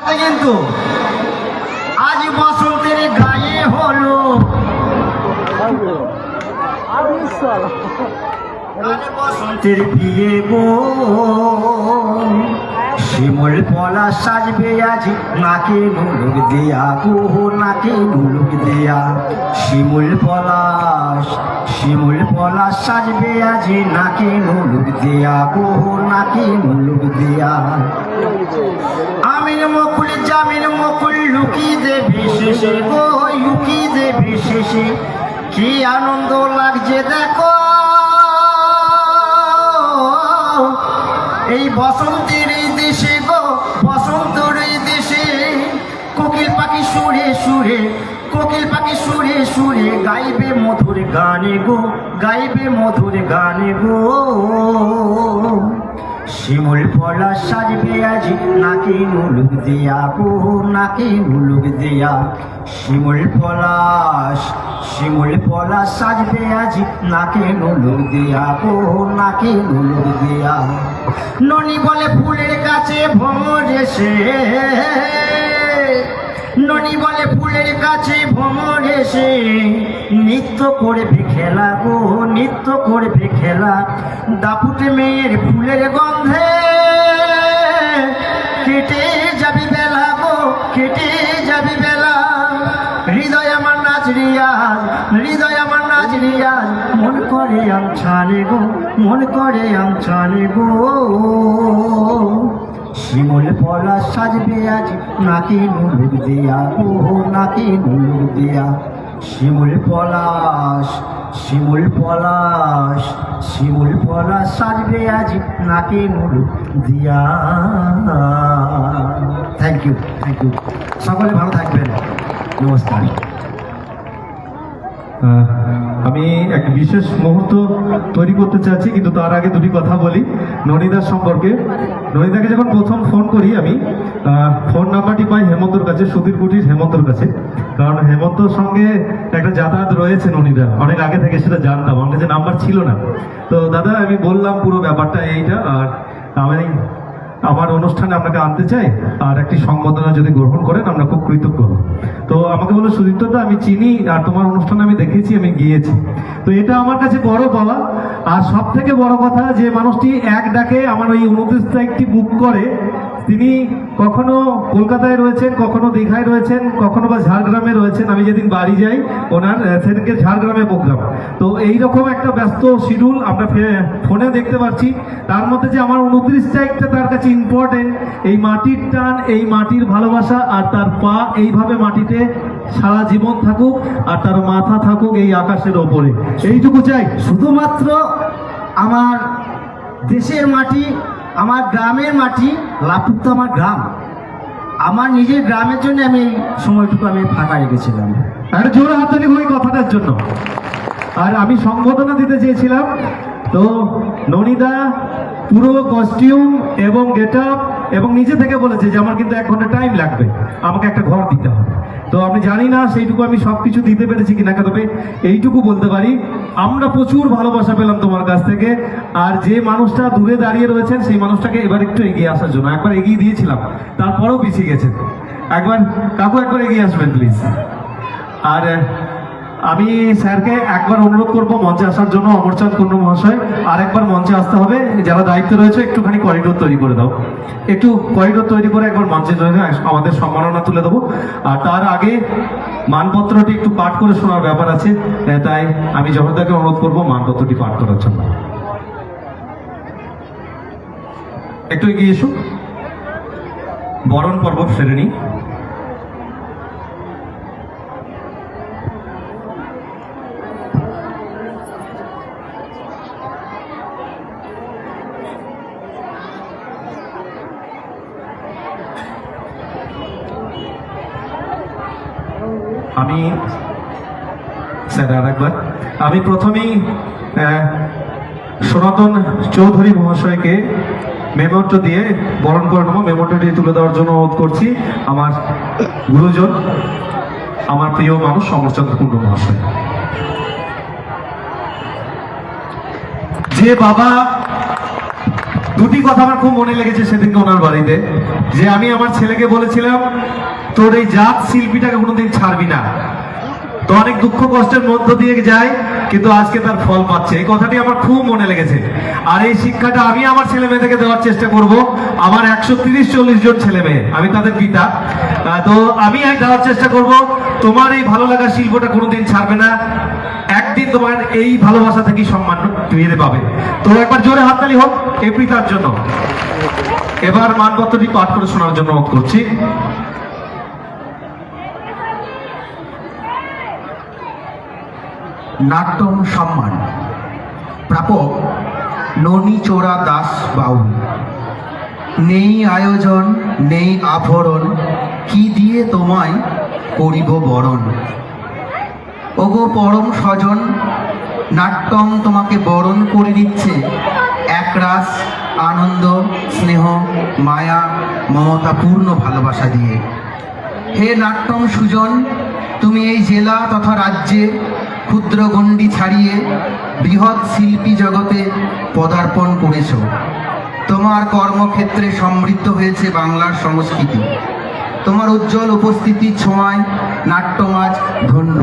কিন্তু আজ বসন্তের গায়ে হলো বসন্তের বিয়ে গো, শিমুল পলা সাজবে আজ নাকে নুলুক দেয়া গো, নাকে নুলুক দেয়া। শিমুল পলা সাজবে আজ নাকে নুলুক দেয়া গো, নাকে নুলুক দেয়া। আমির মুকুল জামির মুকুল লুকি দেবী শেষে গো, লুকি দেবী শেষে। কি আনন্দ লাগছে দেখো এই বসন্তের এই দেশে গো, বসন্তের এই দেশে। কোকিল পাখি সুরে সুরে, কোকিল পাখি সুরে সুরে গাইবে মধুর গানে গো, গাইবে মধুর গানে গো। শিমুল পলা সাজবে আজ নাকি নুলুক দেয়া গো, নাকি নুলুক দেয়া। শিমুল পলা সাজবে আজ নাকি নুলুক দেয়া গো, নাকি নুলুক দেয়া। ননি বলে ফুলের কাছে ভ্রমর এসে, ননি বলে ফুলের কাছে ভ্রমর এসে। নৃত্য করবে খেলা গো, নৃত্য করবে খেলা। দাপুটে মেয়ের ফুলের গন্ধে কেটে যাবে বেলা গো, কেটে যাবে বেলা। হৃদয় আমার নাচ রিয়াজ, হৃদয় আমার নাচ রিয়াজ। মন করে আমছানে গো, মন করে আমছানে গো। শিমুল পলা সাজবে আজ নাকি নুলুক দেয়া গো, নাকি নুলুক দেয়া। শিমুল পলাশ সাজবে আজ নাকি নুলুক দিয়া। Thank you, thank you. সকলে ভালো থাকবেন, নমস্কার। আমি এক বিশেষ মুহূর্ত তৈরি করতে চাচ্ছি, কিন্তু তার আগে দুটি কথা বলি ননিদার সম্পর্কে। ননিদাকে যখন প্রথম ফোন করি আমি, ফোন নাম্বারটি পাই হেমন্তর কাছে, সুধীর কুটির হেমন্তর কাছে। কারণ হেমন্তর সঙ্গে একটা যাতায়াত রয়েছে ননিদা, অনেক আগে থেকে সেটা জানতাম, আমার কাছে নাম্বার ছিল না। তো দাদা আমি বললাম পুরো ব্যাপারটা এইটা, আর আমি আমার অনুষ্ঠানে আপনাকে আনতে চাই, আর একটি সংবর্ধনা যদি গ্রহণ করেন আমরা খুব কৃতজ্ঞ হব। তো আমাকে বললো সুদীপ্তদা আমি চিনি, আর তোমার অনুষ্ঠানে আমি দেখেছি, আমি গিয়েছি। তো এটা আমার কাছে বড় পাওয়া। আর সব থেকে বড় কথা, যে মানুষটি এক ডাকে আমার ওই 29 তারিখটি বুক করে, তিনি কখনো কলকাতায় রয়েছেন, কখনো দীঘায় রয়েছেন, কখনো বা ঝাড়গ্রামে রয়েছেন। আমি যেদিন বাড়ি যাই ওনার, সেদিনকে ঝাড়গ্রামে প্রোগ্রাম। তো এইরকম একটা ব্যস্ত শিডিউল আমরা ফোনে দেখতে পাচ্ছি। তার মধ্যে যে আমার 29 তারিখটা তার কাছে ইম্পর্টেন্ট, এই মাটির টান, এই মাটির ভালোবাসা, আর তার পা এইভাবে মাটিতে সারা জীবন থাকুক, আর তার মাথা থাকুক এই আকাশের ওপরে, এইটুকু চাই। শুধুমাত্র আমার দেশের মাটি, আমার গ্রামের মাটি, লাভপুর তো আমার গ্রাম। আমার নিজের গ্রামের জন্য আমি এই সময়টুকু আমি ফাঁকা রেখেছিলাম। আর জোরে হাততালি ওই কথাটার জন্য। আর আমি সংবর্ধনা দিতে চেয়েছিলাম, তো ননিদা পুরো কস্টিউম এবং গেট আপ এবং নিজে থেকে বলেছে যে আমার কিন্তু 1 ঘন্টা টাইম লাগবে, আমাকে একটা ঘর দিতে হবে। তো আমি জানি না সেইটুকু আমি সবকিছু দিতে পেরেছি কিনা, তবে এইটুকু বলতে পারি আমরা প্রচুর ভালোবাসা পেলাম তোমার কাছ থেকে। আর যে মানুষটা দূরে দাঁড়িয়ে রয়েছেন সেই মানুষটাকে এবার একটু এগিয়ে আসার জন্য, একবার এগিয়ে দিয়েছিলাম তারপরেও পিছিয়ে গেছেন। একবার কাকু একবার এগিয়ে আসবেন প্লিজ। আর আমি স্যারকে একবার অনুরোধ করবো মঞ্চে আসার জন্য, অমরচাঁদ কুন্ডু মহাশয় আর একবার মঞ্চে আসতে হবে। যারা দায়িত্ব রয়েছে একটুখানি করিডোর তৈরি করে দাও, একটু করিডোর তৈরি করে একবার মঞ্চে আমাদের সম্মাননা তুলে দেবো। আর তার আগে মানপত্রটি একটু পাঠ করে শোনার ব্যাপার আছে, তাই আমি জহরদাকে অনুরোধ করবো মানপত্রটি পাঠ করার জন্য। একটু এগিয়ে এসো, বরণ পর্ব সেরে নিই। আমি স্যার আর একবার আমি প্রথমেই সনাতন চৌধুরী মহাশয়কে মেমোটো দিয়ে বরণ করে নেবো। মেমোটোটি তুলে দেওয়ার জন্য অনুরোধ করছি আমার গুরুজন, আমার প্রিয় মানুষ অমরচাঁদ কুন্ডু মহাশয়। যে বাবা দুটি কথা আমার খুব মনে লেগেছে সেদিনকে ওনার বাড়িতে, যে আমি আমার ছেলেকে বলেছিলাম তোর এই জাত শিল্পীটাকে কোনোদিন ছাড়বি না। তো অনেক দুঃখ কষ্টের মধ্য দিয়ে যায়, কিন্তু আজকে তার ফল পাচ্ছে। এই কথাটি আমার খুব মনে লেগেছে। আর এই শিক্ষাটা আমি আমার ছেলে মেয়েদেরকে দেওয়ার চেষ্টা করব। আমার 130-40 জন ছেলে মেয়ে, আমি তাদের পিতা। তো আমি দেওয়ার চেষ্টা করব, তোমার এই ভালো লাগার শিল্পটা কোনোদিন ছাড়বে না। একদিন তোমার এই ভালোবাসা থেকেই সম্মান ফিরে পাবে। তো একবার জোরে হাততালি হোক এই পিতার জন্য। এবার মানপত্রটি পাঠ করে শোনার জন্য অনুরোধ করছি। নাট্যম সম্মান প্রাপক ননীচোরা দাস বাউল। নেই আয়োজন নেই আভরণ, কি দিয়ে তোমায় করিব বরণ। ওগো পরম স্বজন, নাট্যম তোমাকে বরণ করে দিচ্ছে একরাশ আনন্দ, স্নেহ, মায়া, মমতাপূর্ণ ভালোবাসা দিয়ে। হে নাট্যম সুজন, তুমি এই জেলা তথা রাজ্যে ক্ষুদ্র গণ্ডি ছাড়িয়ে বৃহৎ শিল্পী জগতে পদার্পণ করেছ। তোমার কর্মক্ষেত্রে সমৃদ্ধ হয়েছে বাংলার সংস্কৃতি। তোমার উজ্জ্বল উপস্থিতির ছোঁয়ায় নাট্যম আজ ধন্য।